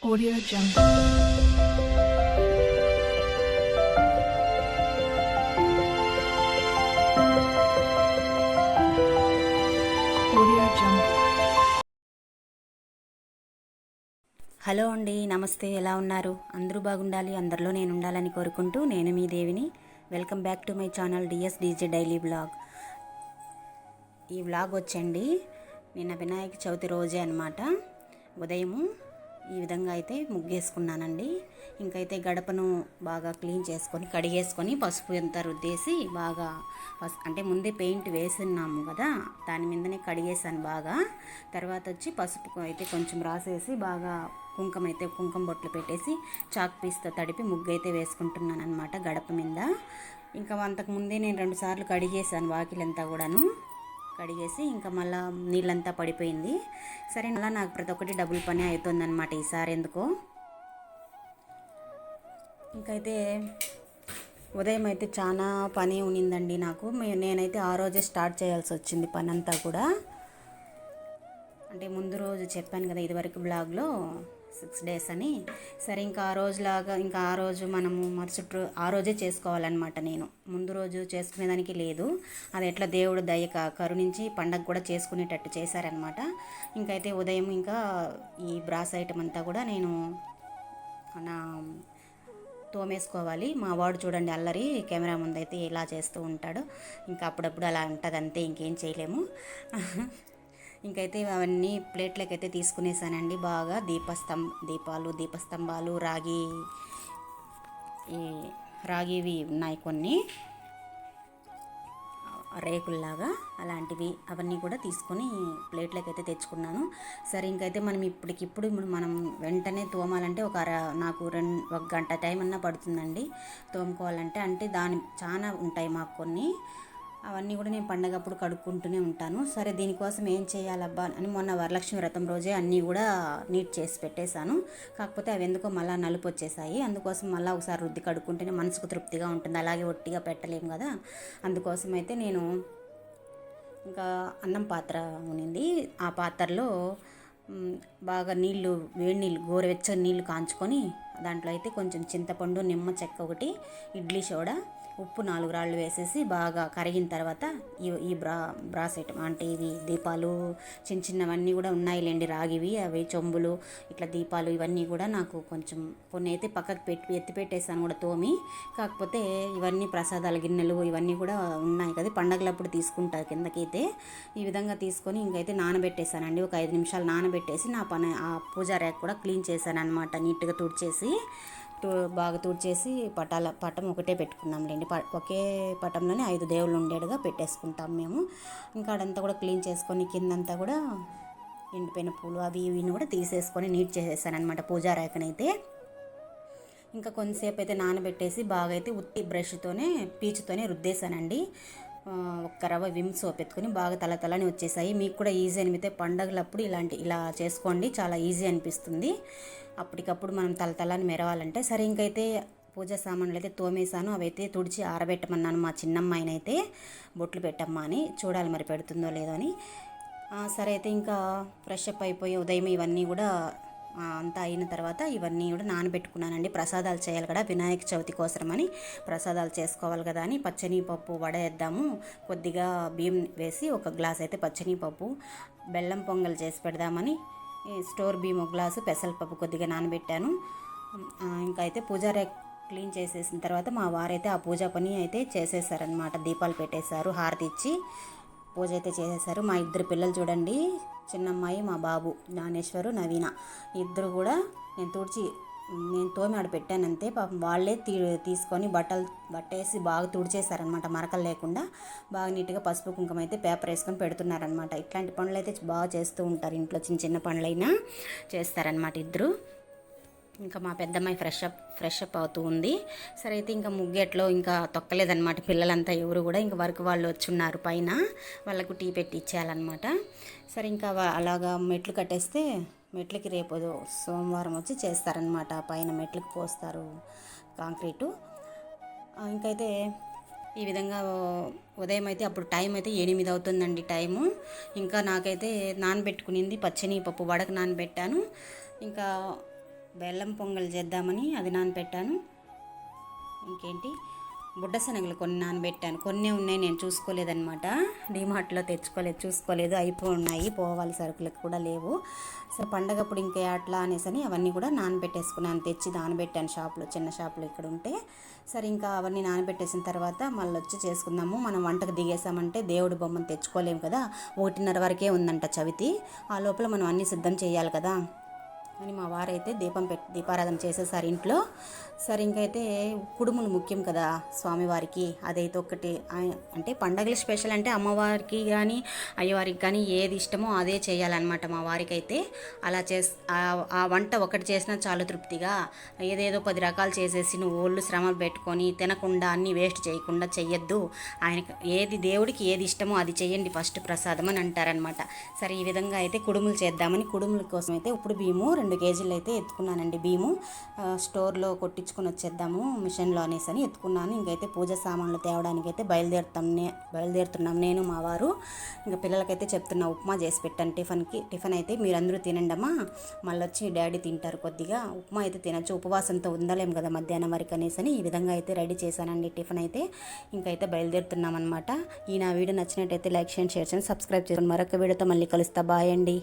Audio Jungle. Audio Jungle. Hello అండి, నమస్తే. ఎలా ఉన్నారు? అందరూ బాగుండాలి, అందరిలో నేను ఉండాలని కోరుకుంటూ నేను మీ దేవిని. Welcome back to my channel DSDJ daily blog. ఈ వ్లాగ్ వచ్చండి నిన్న వినాయక చవితి రోజే అనమాట. ఉదయము ఈ విధంగా అయితే ముగ్గేసుకున్నానండి. ఇంకైతే గడపను బాగా క్లీన్ చేసుకొని కడిగేసుకొని పసుపు ఎంత రుద్దేసి బాగా అంటే ముందే పెయింట్ వేసున్నాము కదా, దాని మీదనే కడిగేసాను బాగా. తర్వాత వచ్చి పసుపు అయితే కొంచెం రాసేసి బాగా కుంకుమ బొట్లు పెట్టేసి చాక్ పీస్తో తడిపి ముగ్గు అయితే వేసుకుంటున్నాను అనమాట గడప మీద. ఇంకా అంతకుముందే నేను 2 సార్లు కడిగేసాను వాకిలంతా కూడాను. కడిగేసి ఇంకా మళ్ళీ నీళ్ళంతా పడిపోయింది. సరే, అలా నాకు ప్రతి ఒక్కటి డబుల్ పని అవుతుందన్నమాట ఈసారి ఎందుకో. ఇంకైతే ఉదయం అయితే చాలా పని ఉన్నిందండి నాకు. నేనైతే ఆ రోజే స్టార్ట్ చేయాల్సి వచ్చింది పని అంతా కూడా. అంటే ముందు రోజు చెప్పాను కదా ఇదివరకు బ్లాగ్లో 6 days అని. సరే, ఇంకా ఆ రోజులాగా ఇంకా ఆ రోజు మనము మరుసటి ఆ రోజే చేసుకోవాలన్నమాట. నేను ముందు రోజు చేసుకునేదానికి లేదు. అది ఎట్లా దేవుడు దయ కరుణించి పండగ కూడా చేసుకునేటట్టు చేశారనమాట. ఇంకైతే ఉదయం ఇంకా ఈ బ్రాస్ ఐటమ్ అంతా కూడా నేను నా తోమేసుకోవాలి. మా వాడు చూడండి అల్లరి, కెమెరా ముందు అయితే ఇలా చేస్తూ ఉంటాడు. ఇంకా అప్పుడప్పుడు అలా ఉంటుంది అంతే, ఇంకేం చేయలేము. ఇంకైతే అవన్నీ ప్లేట్లకైతే తీసుకునేసానండి బాగా. దీపస్తంభాలు రాగివి ఉన్నాయి కొన్ని రేకుల్లాగా, అలాంటివి అవన్నీ కూడా తీసుకొని ప్లేట్లకి అయితే తెచ్చుకున్నాను. సరే, ఇంకైతే ఇప్పుడు మనం వెంటనే తోమాలంటే నాకు 1 గంట టైం అన్నా పడుతుందండి తోముకోవాలంటే. అంటే చాలా ఉంటాయి మాకు కొన్ని, అవన్నీ కూడా నేను పండగప్పుడు కడుక్కుంటూనే ఉంటాను. సరే, దీనికోసం ఏం చేయాలబ్బా అని మొన్న వరలక్ష్మి వ్రతం రోజే అన్నీ కూడా నీట్ చేసి పెట్టేశాను. కాకపోతే అవి ఎందుకో మళ్ళీ నలుపు వచ్చేసాయి. అందుకోసం మళ్ళీ ఒకసారి రుద్ది కడుక్కుంటేనే మనసుకు తృప్తిగా ఉంటుంది, అలాగే ఒట్టిగా పెట్టలేము కదా. అందుకోసం అయితే నేను ఇంకా అన్నం పాత్ర ఉన్నింది, ఆ పాత్రలో బాగా వేడి నీళ్ళు గోరువెచ్చని నీళ్ళు కాంచుకొని దాంట్లో అయితే కొంచెం చింతపండు, నిమ్మ చెక్క ఒకటి, ఇడ్లీ సోడా, ఉప్పు 4 రాళ్ళు వేసేసి బాగా కరిగిన తర్వాత ఈ బ్రాస్ ఐటమ్ అంటే ఇవి దీపాలు చిన్నవన్నీ కూడా ఉన్నాయిలేండి, రాగివి, అవి చెంబులు, ఇట్లా దీపాలు ఇవన్నీ కూడా నాకు కొంచెం కొన్ని అయితే పక్కకు ఎత్తి పెట్టేసాను కూడా తోమి. కాకపోతే ఇవన్నీ ప్రసాదాల గిన్నెలు ఇవన్నీ కూడా ఉన్నాయి కదా, పండగలప్పుడు తీసుకుంటారు కిందకైతే. ఈ విధంగా తీసుకొని ఇంకైతే నానబెట్టేశానండి. ఒక 5 నిమిషాలు నానబెట్టేసి ఆ పూజా ర్యాక్ కూడా క్లీన్ చేశాను అనమాట. నీట్గా తుడిచేసి బాగా తుడిచేసి పటం ఒకటే పెట్టుకున్నాంలేండి. ఒకే పటంలోనే 5 దేవుళ్ళు ఉండేట్టుగా పెట్టేసుకుంటాం మేము. ఇంకా అదంతా కూడా క్లీన్ చేసుకొని కిందంతా కూడా ఎండిపోయిన పూలు అవి ఇవి కూడా తీసేసుకొని నీట్ చేసేసాను అనమాట పూజా ర్యాక్నైతే. ఇంకా కొంతసేపు అయితే నానబెట్టేసి బాగా అయితే ఉత్తి బ్రష్తోనే పీచుతోనే రుద్దేశానండి. ఒక్క రవ్వ విమ్ సోప్ ఎత్తుకొని బాగా తలని వచ్చేసాయి. మీకు కూడా ఈజీ అనిపితే పండగలప్పుడు ఇలా చేసుకోండి, చాలా ఈజీ అనిపిస్తుంది. అప్పటికప్పుడు మనం తలని మెరవాలంటే. సరే, ఇంకైతే పూజా సామాన్లు అయితే తోమేశాను. అవైతే తుడిచి ఆరబెట్టమన్నాను మా చిన్నమ్మాయిని అయితే, బొట్లు పెట్టమ్మా అని. చూడాలి మరి పెడుతుందో లేదో అని. సరే, అయితే ఇంకా ఫ్రెష్ అప్ అయిపోయి ఉదయం ఇవన్నీ కూడా అంతా అయిన తర్వాత ఇవన్నీ కూడా నానబెట్టుకున్నానండి. ప్రసాదాలు చేయాలి కదా వినాయక చవితి కోసమని, ప్రసాదాలు చేసుకోవాలి కదా అని పచ్చనిపప్పు వడేద్దాము, కొద్దిగా బియ్యం వేసి 1 గ్లాస్ అయితే పచ్చనిపప్పు, బెల్లం పొంగల్ చేసి పెడదామని స్టోర్ బియ్యం 1 గ్లాసు, పెసరపప్పు కొద్దిగా నానబెట్టాను. ఇంకా అయితే పూజా ర్యాక్ క్లీన్ చేసేసిన తర్వాత మా వారైతే ఆ పూజా పని అయితే చేసేసారనమాట. దీపాలు పెట్టేశారు, హారతి ఇచ్చి పూజ అయితే చేసేసారు. మా 2 పిల్లలు చూడండి, చిన్నమ్మాయి మా బాబు జ్ఞానేశ్వరు, నవీన, ఇద్దరు కూడా నేను తోమి ఆడ పెట్టానంతే. పాపం వాళ్ళే తీసుకొని బట్టేసి బాగా తుడిచేశారనమాట, మరకలు లేకుండా. బాగా నీట్గా పసుపు కుంకుమ అయితే పేపర్ వేసుకొని పెడుతున్నారనమాట. ఇట్లాంటి పనులు అయితే బాగా చేస్తూ ఉంటారు ఇంట్లో, చిన్న పనులైనా చేస్తారనమాట ఇద్దరు. ఇంకా మా పెద్దమ్మాయి ఫ్రెష్ అప్ అవుతూ ఉంది. సరే, అయితే ఇంకా ముగ్గెట్లో ఇంకా తొక్కలేదనమాట పిల్లలంతా ఎవరు కూడా. ఇంకా వర్క్ వాళ్ళు వచ్చున్నారు పైన, వాళ్ళకు టీ పెట్టి ఇచ్చేయాలన్నమాట. సరే, ఇంకా అలాగా మెట్లు కట్టేస్తే మెట్లకి రేపు సోమవారం వచ్చి చేస్తారనమాట. పైన మెట్లకి పోస్తారు కాంక్రీటు. ఇంకైతే ఈ విధంగా ఉదయం అయితే అప్పుడు టైం అయితే 8 అవుతుందండి టైము. ఇంకా నాకైతే నానబెట్టుకునింది పచ్చని పప్పు వడకు నానబెట్టాను. ఇంకా బెల్లం పొంగల్ చేద్దామని అది నానబెట్టాను. ఇంకేంటి బుడ్డ శనగలు కొన్ని నానబెట్టాను. కొన్ని ఉన్నాయి, నేను చూసుకోలేదన్నమాట. డీమార్ట్లో చూసుకోలేదు, అయిపోయి ఉన్నాయి, పోవాలి సరుకులకు కూడా లేవు. సో పండగప్పుడు ఇంకా అట్లా అనేసని అవన్నీ కూడా నానబెట్టేసుకున్నాను. తెచ్చి నానబెట్టాను షాప్లో, చిన్న షాప్లో ఇక్కడ ఉంటే. సరే ఇంకా అవన్నీ నానబెట్టేసిన తర్వాత మళ్ళీ వచ్చి చేసుకుందాము. మనం వంటకు దిగేసామంటే దేవుడి బొమ్మను తెచ్చుకోలేము కదా, 1:30 వరకే ఉందంట చవితి. ఆ లోపల మనం అన్నీ సిద్ధం చేయాలి కదా అని మా వారైతే దీపారాధన చేసేసారు ఇంట్లో. సరే ఇంకైతే కుడుములు ముఖ్యం కదా స్వామివారికి, అదైతే ఒకటి. అంటే పండగలు స్పెషల్ అంటే అమ్మవారికి కానీ అయ్యవారికి కానీ ఏది ఇష్టమో అదే చేయాలన్నమాట మా వారికి అయితే. అలా ఆ వంట ఒకటి చేసినా చాలు తృప్తిగా. ఏదేదో 10 రకాలు చేసేసి నువ్వు ఒళ్ళు శ్రమ పెట్టుకొని తినకుండా అన్నీ వేస్ట్ చేయకుండా చెయ్యొద్దు. ఆయనకి దేవుడికి ఏది ఇష్టమో అది చెయ్యండి ఫస్ట్ ప్రసాదం అని అంటారనమాట. సరే ఈ విధంగా అయితే కుడుములు చేద్దామని, కుడుముల కోసం అయితే ఇప్పుడు బియ్యము 2 కేజీలు అయితే ఎత్తుకున్నానండి. బియ్యము స్టోర్లో కొట్టించుకొని వచ్చేద్దాము మిషన్లో అనేసి ఎత్తుకున్నాను. ఇంకైతే పూజ సామాన్లు తేవడానికి అయితే బయలుదేరుతున్నాం నేను మా వారు. ఇంకా పిల్లలకైతే చెప్తున్నా ఉప్మా చేసి పెట్టాను టిఫిన్ అయితే మీరందరూ తినండమ్మా, మళ్ళీ వచ్చి డాడీ తింటారు కొద్దిగా. ఉప్మా అయితే తినచ్చు, ఉపవాసంతో ఉండలేం కదా మధ్యాహ్నం వరకు అనేసి ఈ విధంగా అయితే రెడీ చేశానండి టిఫిన్ అయితే. ఇంకైతే బయలుదేరుతున్నాం అనమాట. ఈ నా వీడియో నచ్చినట్టయితే లైక్ చేయండి, షేర్ చేయండి, సబ్స్క్రైబ్ చేయండి. మరొక వీడియోతో మళ్ళీ కలుస్తా. బాయ్ అండి.